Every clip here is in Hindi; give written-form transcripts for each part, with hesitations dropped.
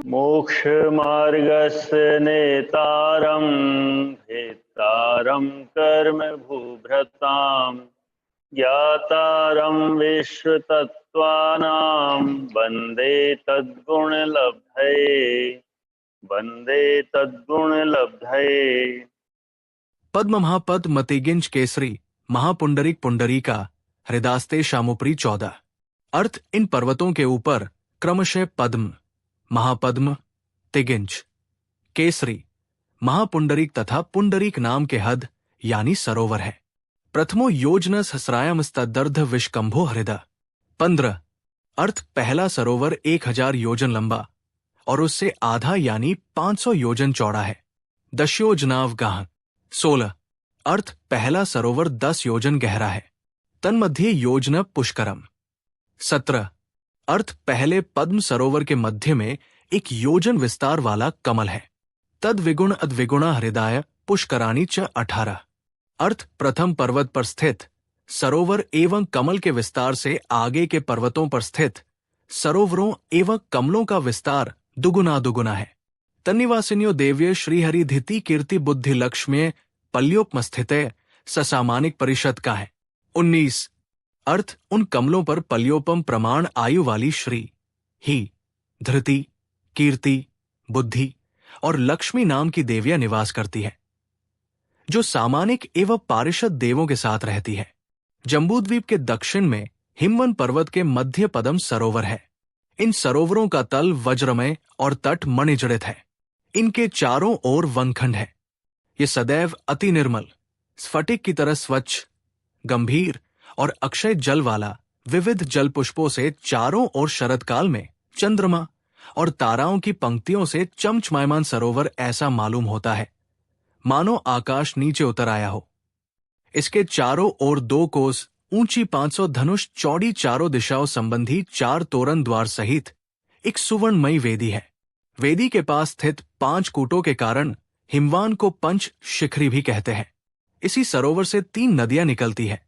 मोक्षमार्गस्य नेतारं भेत्तारं कर्म भूभृतां ज्ञातारं विश्वतत्त्वानां वन्दे तद्गुणलब्धये। पद्म महापद मतिगिंज केसरी महापुंडरीक पुंडरीका हृदास्ते शामुपरी 14। अर्थ इन पर्वतों के ऊपर क्रमशः पद्म, महापद्म, तिगिंज, केसरी, महापुंडरीक तथा पुंडरीक नाम के हद यानी सरोवर है। प्रथमो योजन सहस्रायामस्तदर्ध विष्कंभो हृदय। 15। अर्थ पहला सरोवर 1000 योजन लंबा और उससे आधा यानी 500 योजन चौड़ा है। दशयोजनाव गाह। 16। अर्थ पहला सरोवर 10 योजन गहरा है। तन्मध्ये योजन पुष्करम। 17। अर्थ पहले पद्म सरोवर के मध्य में एक योजन विस्तार वाला कमल है। तद विगुण अद्विगुणा हृदय पुष्कराणी च 18। अर्थ प्रथम पर्वत पर स्थित सरोवर एवं कमल के विस्तार से आगे के पर्वतों पर स्थित सरोवरों एवं कमलों का विस्तार दुगुना दुगुना है। तन्निवासिन्यो देव्य श्रीहरिधिति कीर्ति बुद्धि लक्ष्म्य पल्योपमस्थिते ससामानिक परिषद का है। 19। अर्थ उन कमलों पर पल्योपम प्रमाण आयु वाली श्री, ही, धृति, कीर्ति, बुद्धि और लक्ष्मी नाम की देवियां निवास करती है, जो सामानिक एवं पारिषद देवों के साथ रहती है। जम्बूद्वीप के दक्षिण में हिमवन पर्वत के मध्य पद्म सरोवर है। इन सरोवरों का तल वज्रमय और तट मणिजड़ित है। इनके चारों ओर वनखंड है। ये सदैव अति निर्मल, स्फटिक की तरह स्वच्छ, गंभीर और अक्षय जल वाला विविध जल पुष्पों से चारों ओर शरदकाल में चंद्रमा और ताराओं की पंक्तियों से चमचमायमान सरोवर ऐसा मालूम होता है मानो आकाश नीचे उतर आया हो। इसके चारों ओर 2 कोस ऊंची 500 धनुष चौड़ी चारों दिशाओं संबंधी 4 तोरण द्वार सहित एक सुवर्णमयी वेदी है। वेदी के पास स्थित 5 कूटों के कारण हिमवान को पंच शिखरी भी कहते हैं। इसी सरोवर से 3 नदियां निकलती है,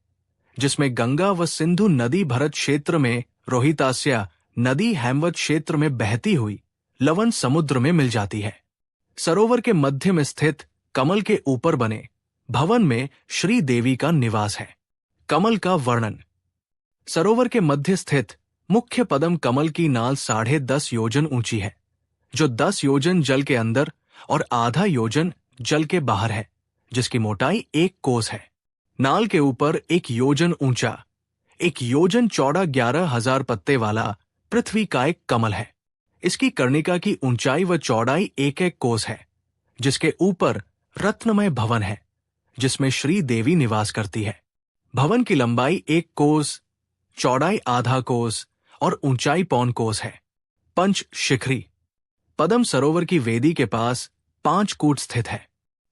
जिसमें गंगा व सिंधु नदी भरत क्षेत्र में रोहितास्या नदी हेमवत क्षेत्र में बहती हुई लवण समुद्र में मिल जाती है। सरोवर के मध्य में स्थित कमल के ऊपर बने भवन में श्री देवी का निवास है। कमल का वर्णन। सरोवर के मध्य स्थित मुख्य पद्म कमल की नाल 10.5 योजन ऊंची है, जो 10 योजन जल के अंदर और आधा योजन जल के बाहर है, जिसकी मोटाई 1 कोस है। नाल के ऊपर 1 योजन ऊंचा, 1 योजन चौड़ा 11,000 पत्ते वाला पृथ्वी का एक कमल है। इसकी कर्णिका की ऊंचाई व चौड़ाई 1-1 कोस है, जिसके ऊपर रत्नमय भवन है, जिसमें श्री देवी निवास करती है। भवन की लंबाई 1 कोस, चौड़ाई आधा कोस और ऊंचाई 1.25 कोस है। पंच शिखरी। पद्म सरोवर की वेदी के पास 5 कूट स्थित है।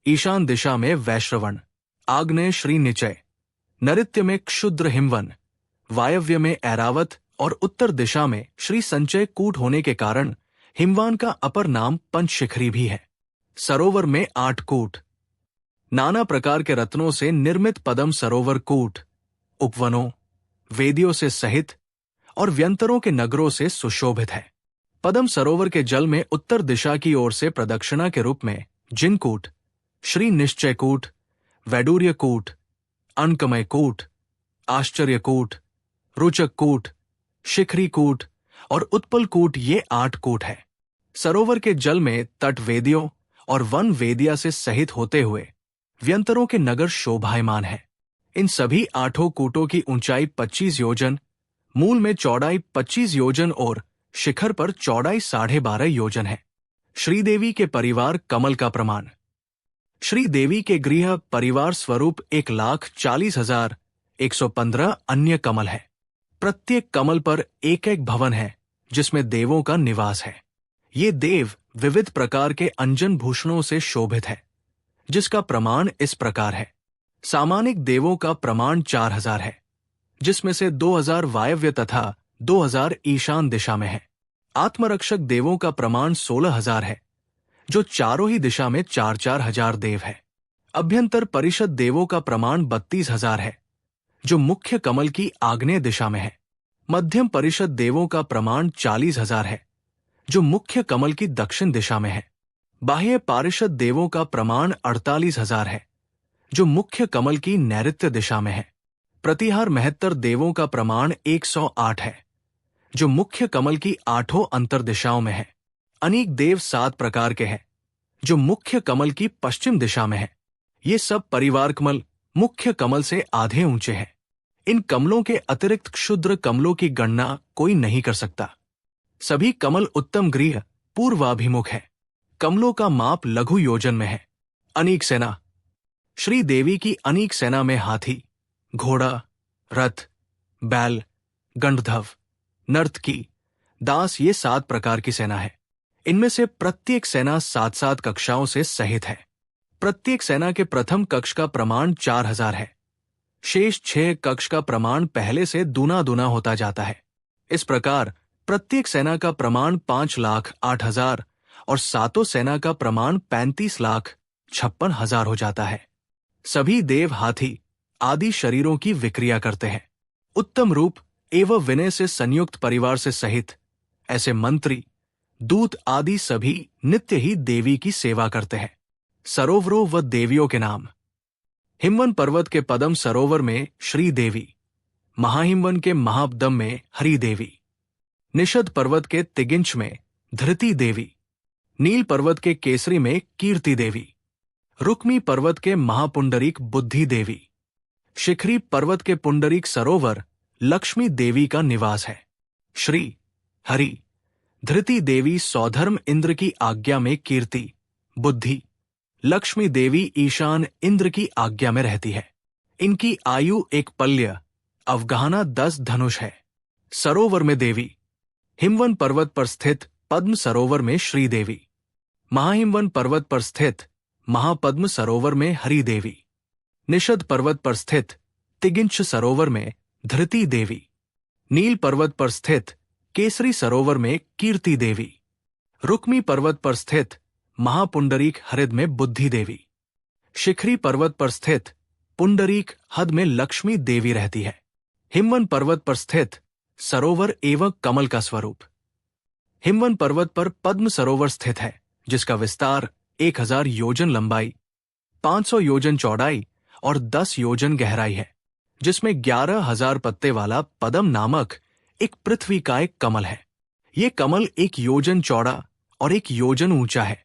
ईशान दिशा में वैश्रवण, आग्नेय श्री निचय, नैऋत्य में क्षुद्र हिमवन, वायव्य में ऐरावत और उत्तर दिशा में श्री संचय कूट होने के कारण हिमवान का अपर नाम पंचशिखरी भी है। सरोवर में 8 कूट। नाना प्रकार के रत्नों से निर्मित पद्म सरोवर कूट उपवनों, वेदियों से सहित और व्यंतरों के नगरों से सुशोभित है। पद्म सरोवर के जल में उत्तर दिशा की ओर से प्रदक्षिणा के रूप में जिनकूट, श्री निश्चय कूट, वैडूर्य कूट, अनकमय कूट, आश्चर्य कूट, रुचक कूट, शिखरी कूट और उत्पल कूट, ये 8 कूट है। सरोवर के जल में तट वेदियों और वन वेदिया से सहित होते हुए व्यंतरों के नगर शोभायमान है। इन सभी 8 कूटों की ऊंचाई 25 योजन, मूल में चौड़ाई 25 योजन और शिखर पर चौड़ाई 12.5 योजन है। श्रीदेवी के परिवार कमल का प्रमाण। श्रीदेवी के गृह परिवार स्वरूप 1,40,115 अन्य कमल है। प्रत्येक कमल पर 1-1 भवन है, जिसमें देवों का निवास है। ये देव विविध प्रकार के अंजन भूषणों से शोभित है, जिसका प्रमाण इस प्रकार है। सामानिक देवों का प्रमाण 4,000 है, जिसमें से 2,000 वायव्य तथा 2,000 ईशान दिशा में है। आत्मरक्षक देवों का प्रमाण 16,000 है, जो चारों ही दिशा में 4-4 हजार देव है। अभ्यंतर परिषद देवों का प्रमाण 32,000 है, जो मुख्य कमल की आग्नेय दिशा में है। मध्यम परिषद देवों का प्रमाण 40,000 है, जो मुख्य कमल की दक्षिण दिशा में है। बाह्य पारिषद देवों का प्रमाण 48,000 है, जो मुख्य कमल की नैऋत्य दिशा में है। प्रतिहार महत्तर देवों का प्रमाण 108 है, जो मुख्य कमल की 8 अंतर दिशाओं में है। अनेक देव 7 प्रकार के हैं, जो मुख्य कमल की पश्चिम दिशा में है। ये सब परिवार कमल मुख्य कमल से आधे ऊंचे हैं। इन कमलों के अतिरिक्त क्षुद्र कमलों की गणना कोई नहीं कर सकता। सभी कमल उत्तम गृह पूर्वाभिमुख है। कमलों का माप लघु योजन में है। अनेक सेना। श्री देवी की अनेक सेना में हाथी, घोड़ा, रथ, बैल, गंधर्व, नर्तकी, दास ये 7 प्रकार की सेना है। इनमें से प्रत्येक सेना 7-7 कक्षाओं से सहित है। प्रत्येक सेना के प्रथम कक्ष का प्रमाण 4,000 है। शेष 6 कक्ष का प्रमाण पहले से दूना दूना होता जाता है। इस प्रकार प्रत्येक सेना का प्रमाण 5,08,000 और सातों सेना का प्रमाण 35,56,000 हो जाता है। सभी देव हाथी आदि शरीरों की विक्रिया करते हैं। उत्तम रूप एवं विनय से संयुक्त परिवार से सहित ऐसे मंत्री, दूत आदि सभी नित्य ही देवी की सेवा करते हैं। सरोवरों व देवियों के नाम। हिमवन पर्वत के पदम सरोवर में श्री देवी, महाहिमवन के महापदम में हरि देवी, निषद पर्वत के तिगिंच में धृति देवी, नील पर्वत के केसरी में कीर्ति देवी, रुक्मी पर्वत के महापुंडरीक बुद्धि देवी, शिखरी पर्वत के पुंडरीक सरोवर लक्ष्मी देवी का निवास है। श्री हरि धृति देवी सौधर्म इंद्र की आज्ञा में कीर्ति, बुद्धि, लक्ष्मी देवी ईशान इंद्र की आज्ञा में रहती है। इनकी आयु 1 पल्य, अवगाहना 10 धनुष है। सरोवर में देवी। हिमवन पर्वत पर स्थित पद्म सरोवर में श्री देवी, महाहिमवन पर्वत पर स्थित महापद्म सरोवर में हरि देवी, निषद पर्वत पर स्थित तिगिंच सरोवर में धृति देवी, नील पर्वत पर स्थित केसरी सरोवर में कीर्ति देवी, रुक्मी पर्वत पर स्थित महापुंडरीक हृद में बुद्धि देवी, शिखरी पर्वत पर स्थित पुंडरीक हद में लक्ष्मी देवी रहती है। हिमवन पर्वत पर स्थित सरोवर एवं कमल का स्वरूप। हिमवन पर्वत पर पद्म सरोवर स्थित है, जिसका विस्तार 1,000 योजन लंबाई, 500 योजन चौड़ाई और 10 योजन गहराई है, जिसमें 11,000 पत्ते वाला पद्म नामक एक पृथ्वी का एक कमल है। ये कमल 1 योजन चौड़ा और 1 योजन ऊंचा है।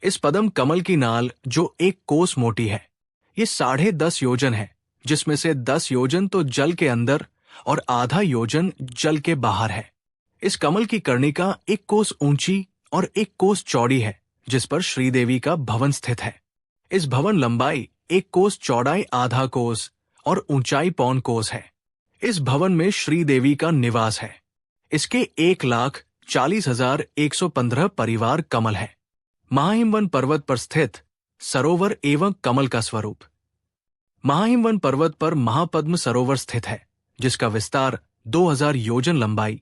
इस पद्म कमल की नाल जो 1 कोस मोटी है, ये 10.5 योजन है, जिसमें से 10 योजन तो जल के अंदर और आधा योजन जल के बाहर है। इस कमल की कर्णिका 1 कोस ऊंची और 1 कोस चौड़ी है, जिस पर श्रीदेवी का भवन स्थित है। इस भवन लंबाई 1 कोस, चौड़ाई आधा कोस और ऊंचाई 1 कोस है। इस भवन में श्रीदेवी का निवास है। इसके 1,40,115 परिवार कमल है। महाहिमवन पर्वत पर स्थित सरोवर एवं कमल का स्वरूप। महाहिमवन पर्वत पर महापद्म सरोवर स्थित है, जिसका विस्तार 2,000 योजन लंबाई,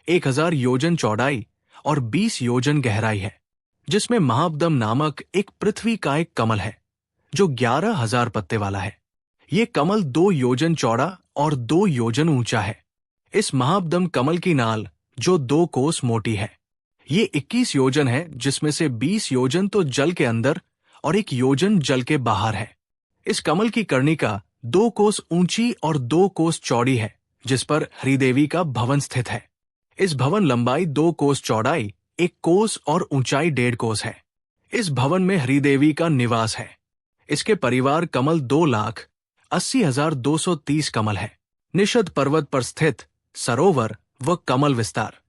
1,000 योजन चौड़ाई और 20 योजन गहराई है, जिसमें महापद्म नामक एक पृथ्वी का एक कमल है, जो 11,000 पत्ते वाला है। ये कमल 2 योजन चौड़ा और 2 योजन ऊंचा है। इस महापद्म कमल की नाल जो 2 कोस मोटी है, ये 21 योजन है, जिसमें से 20 योजन तो जल के अंदर और 1 योजन जल के बाहर है। इस कमल की कर्णिका 2 कोस ऊंची और 2 कोस चौड़ी है, जिस पर हरिदेवी का भवन स्थित है। इस भवन लंबाई 2 कोस, चौड़ाई 1 कोस और ऊंचाई 1.5 कोस है। इस भवन में हरिदेवी का निवास है। इसके परिवार कमल 2,80,230 कमल है। निषद पर्वत पर स्थित सरोवर व कमल विस्तार।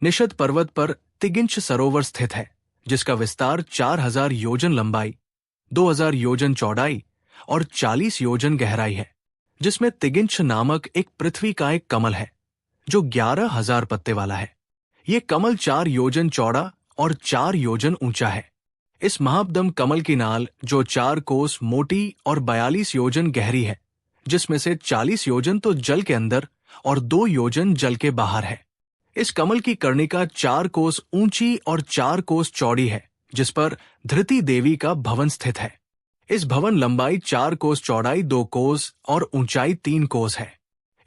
निषद पर्वत पर तिगिंच सरोवर स्थित है, जिसका विस्तार 4,000 योजन लंबाई, 2,000 योजन चौड़ाई और 40 योजन गहराई है, जिसमें तिगिंच नामक एक पृथ्वी का एक कमल है, जो 11,000 पत्ते वाला है। ये कमल 4 योजन चौड़ा और 4 योजन ऊंचा है। इस महापद्म कमल की नाल जो 4 कोस मोटी और 42 योजन गहरी है, जिसमें से 40 योजन तो जल के अंदर और 2 योजन जल के बाहर है। इस कमल की कर्णिका 4 कोस ऊंची और 4 कोस चौड़ी है, जिस पर धृति देवी का भवन स्थित है। इस भवन लंबाई 4 कोस, चौड़ाई 2 कोस और ऊंचाई 3 कोस है।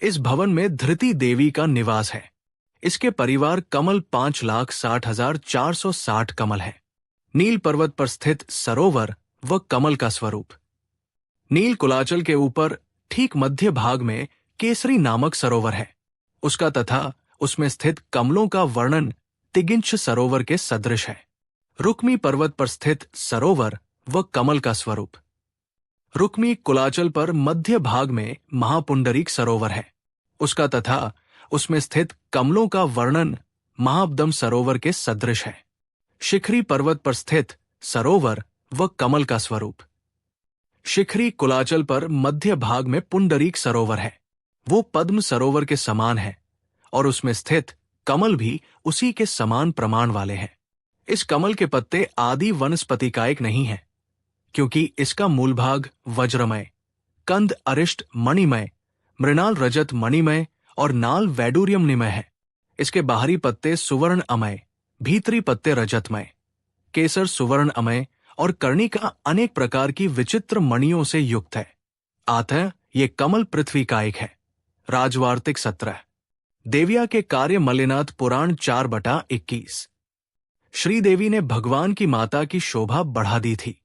इस भवन में धृति देवी का निवास है। इसके परिवार कमल 5,60,460 कमल है। नील पर्वत पर स्थित सरोवर व कमल का स्वरूप। नील कुलाचल के ऊपर ठीक मध्य भाग में केसरी नामक सरोवर है। उसका तथा उसमें स्थित कमलों का वर्णन तिगिंछ सरोवर के सदृश है। रुक्मी पर्वत पर स्थित सरोवर व कमल का स्वरूप। रुक्मी कुलाचल पर मध्य भाग में महापुंडरीक सरोवर है। उसका तथा उसमें स्थित कमलों का वर्णन महाबदम सरोवर के सदृश है। शिखरी पर्वत पर स्थित सरोवर व कमल का स्वरूप। शिखरी कुलाचल पर मध्य भाग में पुंडरीक सरोवर है। वो पद्म सरोवर के समान है और उसमें स्थित कमल भी उसी के समान प्रमाण वाले हैं। इस कमल के पत्ते आदि वनस्पतिकायिक नहीं है, क्योंकि इसका मूल भाग वज्रमय, कंद अरिष्ट मणिमय, मृणाल रजत मणिमय और नाल वैडूर्यमनिमय है। इसके बाहरी पत्ते सुवर्ण अमय, भीतरी पत्ते रजतमय, केसर सुवर्ण अमय और कर्णिका अनेक प्रकार की विचित्र मणियों से युक्त है। अतः ये कमल पृथ्वी कायिक है। राजवार्तिक 17। देविया के कार्य मल्लिनाथ पुराण 4/21। श्रीदेवी ने भगवान की माता की शोभा बढ़ा दी थी।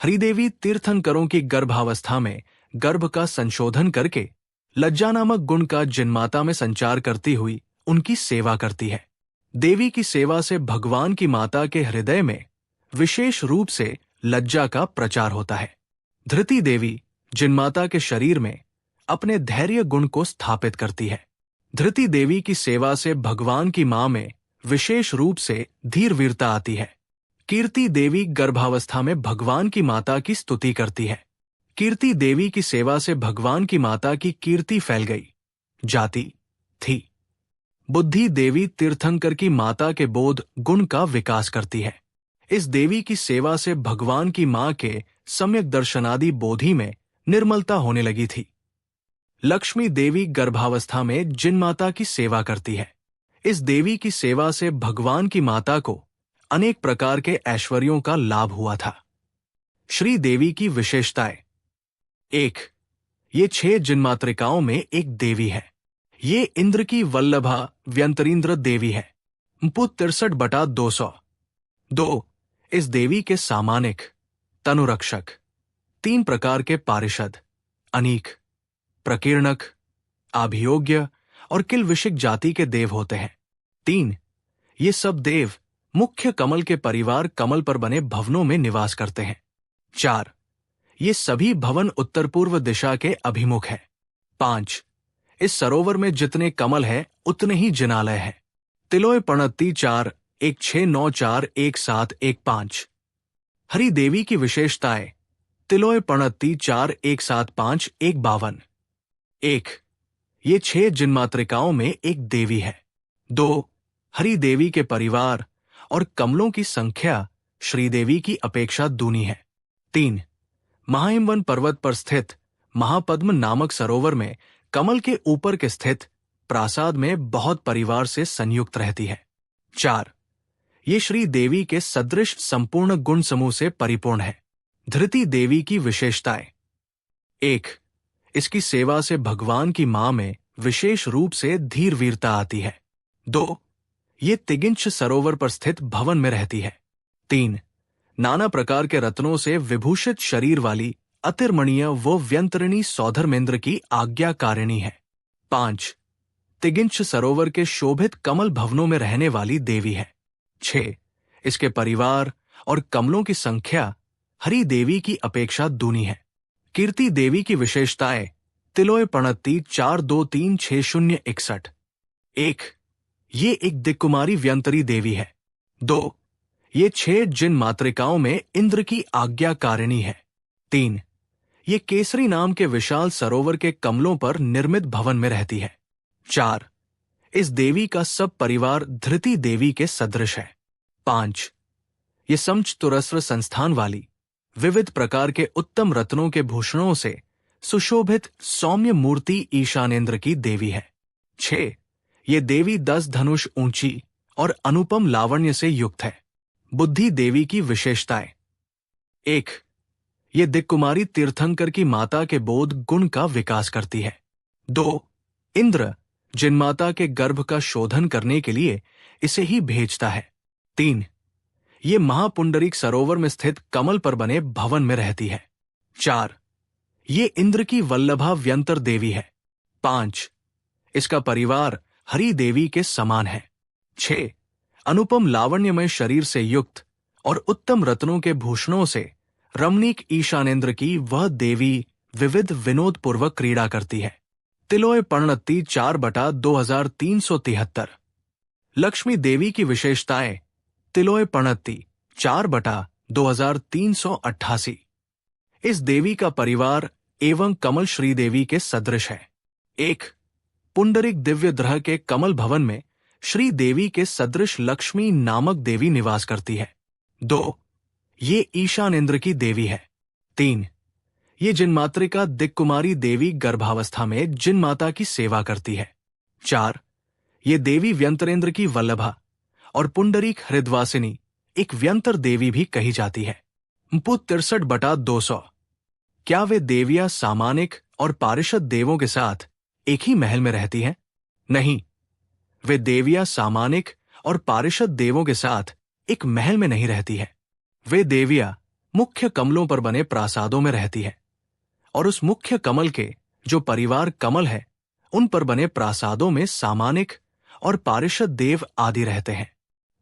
हरिदेवी तीर्थंकरों की गर्भावस्था में गर्भ का संशोधन करके लज्जा नामक गुण का जिनमाता में संचार करती हुई उनकी सेवा करती है। देवी की सेवा से भगवान की माता के हृदय में विशेष रूप से लज्जा का प्रचार होता है। धृति देवी जिनमाता के शरीर में अपने धैर्य गुण को स्थापित करती है। धृति देवी की सेवा से भगवान की मां में विशेष रूप से धीर वीरता आती है। कीर्ति देवी गर्भावस्था में भगवान की माता की स्तुति करती है। कीर्ति देवी की सेवा से भगवान की माता की कीर्ति फैल गई, जाती थी। बुद्धि देवी तीर्थंकर की माता के बोध गुण का विकास करती है। इस देवी की सेवा से भगवान की मां के सम्यक दर्शनादि बोधि में निर्मलता होने लगी थी। लक्ष्मी देवी गर्भावस्था में जिनमाता की सेवा करती है। इस देवी की सेवा से भगवान की माता को अनेक प्रकार के ऐश्वर्यों का लाभ हुआ था। श्री देवी की विशेषताएं। 1. ये 6 जिनमातृकाओं में एक देवी है। ये इंद्र की वल्लभा व्यंतरींद्र देवी है। पुत 63/200। 2. इस देवी के सामानिक, तनुरक्षक, 3 प्रकार के पारिषद, अनीक, प्रकीर्णक, अभियोग्य और किलविशिक जाति के देव होते हैं। 3. ये सब देव मुख्य कमल के परिवार कमल पर बने भवनों में निवास करते हैं। 4. ये सभी भवन उत्तर पूर्व दिशा के अभिमुख है। 5. इस सरोवर में जितने कमल है उतने ही जिनालय है। तिलोय पणत्ती 4 16941715। हरि देवी की विशेषताएं। तिलोय पणत्ती 4 175 1. ये 6 जिनमातृकाओं में एक देवी है। 2. हरि देवी के परिवार और कमलों की संख्या श्रीदेवी की अपेक्षा दूनी है। 3. महाहिमवन पर्वत पर स्थित महापद्म नामक सरोवर में कमल के ऊपर के स्थित प्रासाद में बहुत परिवार से संयुक्त रहती है। 4. ये श्री देवी के सदृश संपूर्ण गुण समूह से परिपूर्ण है। धृति देवी की विशेषताएं। 1. इसकी सेवा से भगवान की मां में विशेष रूप से धीर वीरता आती है। 2. ये तिगिंछ सरोवर पर स्थित भवन में रहती है। 3. नाना प्रकार के रत्नों से विभूषित शरीर वाली अतिरमणीय वो व्यंतरिणी सौधर्मेंद्र की आज्ञाकारिणी है। 5. तिगिंछ सरोवर के शोभित कमल भवनों में रहने वाली देवी है। 6. इसके परिवार और कमलों की संख्या हरि देवी की अपेक्षा दूनी है। कीर्ति देवी की विशेषताएं। तिलोय पणत्ती 423601। 1. ये एक दिक्कुमारी व्यंतरी देवी है। 2. ये 6 जिन मातृकाओं में इंद्र की आज्ञाकारिणी है। 3. ये केसरी नाम के विशाल सरोवर के कमलों पर निर्मित भवन में रहती है। 4. इस देवी का सब परिवार धृति देवी के सदृश है। 5. ये समचतुरस्र संस्थान वाली विविध प्रकार के उत्तम रत्नों के भूषणों से सुशोभित सौम्य मूर्ति ईशानेंद्र की देवी है। 6. ये देवी 10 धनुष ऊंची और अनुपम लावण्य से युक्त है। बुद्धि देवी की विशेषताएं। 1. ये दिक्कुमारी तीर्थंकर की माता के बोध गुण का विकास करती है। 2. इंद्र जिनमाता के गर्भ का शोधन करने के लिए इसे ही भेजता है। 3. ये महापुंडरीक सरोवर में स्थित कमल पर बने भवन में रहती है। 4. ये इंद्र की वल्लभा व्यंतर देवी है। 5. इसका परिवार हरि देवी के समान है। 6. अनुपम लावण्यमय शरीर से युक्त और उत्तम रत्नों के भूषणों से रमणीक ईशानेंद्र की वह देवी विविध विनोद पूर्वक क्रीड़ा करती है। तिलोय पर्णत्ती 4/2373। लक्ष्मी देवी की विशेषताएं। तिलोय पर्णत्ती 4/2388। इस देवी का परिवार एवं कमल श्री देवी के सदृश है। 1. पुंडरिक दिव्य ग्रह के कमल भवन में श्री देवी के सदृश लक्ष्मी नामक देवी निवास करती है। 2. ये ईशानेंद्र की देवी है। 3. ये जिनमातृका दिक्कुमारी देवी गर्भावस्था में जिनमाता की सेवा करती है। 4. ये देवी व्यंतरेंद्र की वल्लभा और पुंडरीक हृदवासिनी एक व्यंतर देवी भी कही जाती है। 63/200। क्या वे देवियां सामानिक और पारिषद देवों के साथ एक ही महल में रहती हैं? नहीं, वे देवियां सामानिक और पारिषद देवों के साथ एक महल में नहीं रहती है। वे देवियां मुख्य कमलों पर बने प्रासादों में रहती है और उस मुख्य कमल के जो परिवार कमल है उन पर बने प्रासादों में सामानिक और पारिषद देव आदि रहते हैं।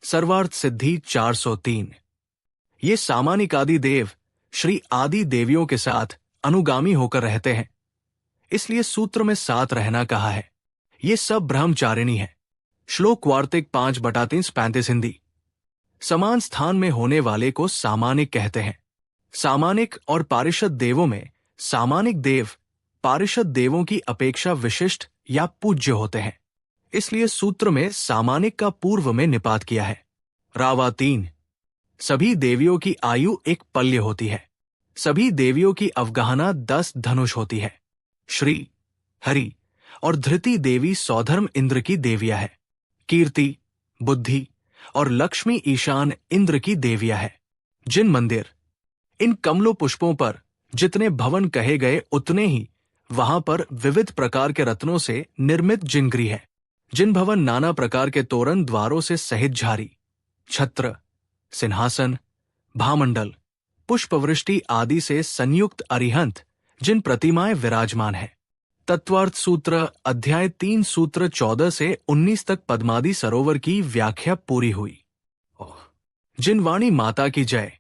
सर्वार्थ सिद्धि 403। ये सामानिक आदि देव श्री आदि देवियों के साथ अनुगामी होकर रहते हैं, इसलिए सूत्र में साथ रहना कहा है। ये सब ब्रह्मचारिणी है। श्लोक वार्तिक 5/335 हिंदी। समान स्थान में होने वाले को सामानिक कहते हैं। सामानिक और पारिषद देवों में सामानिक देव पारिषद देवों की अपेक्षा विशिष्ट या पूज्य होते हैं, इसलिए सूत्र में सामानिक का पूर्व में निपात किया है। रावा 3। सभी देवियों की आयु एक पल्य होती है। सभी देवियों की अवगाहना 10 धनुष होती है। श्री, हरि और धृति देवी सौधर्म इंद्र की देवियां है। कीर्ति, बुद्धि और लक्ष्मी ईशान इंद्र की देवियां है। जिन मंदिर, इन कमलों पुष्पों पर जितने भवन कहे गए उतने ही वहां पर विविध प्रकार के रत्नों से निर्मित जिनगृह है। जिन भवन नाना प्रकार के तोरण द्वारों से सहित झारी, छत्र, सिंहासन, भामंडल, पुष्पवृष्टि आदि से संयुक्त अरिहंत जिन प्रतिमाएं विराजमान है। तत्वार्थ सूत्र अध्याय 3 सूत्र 14 से 19 तक पद्मादि सरोवर की व्याख्या पूरी हुई। जिन वाणी माता की जय।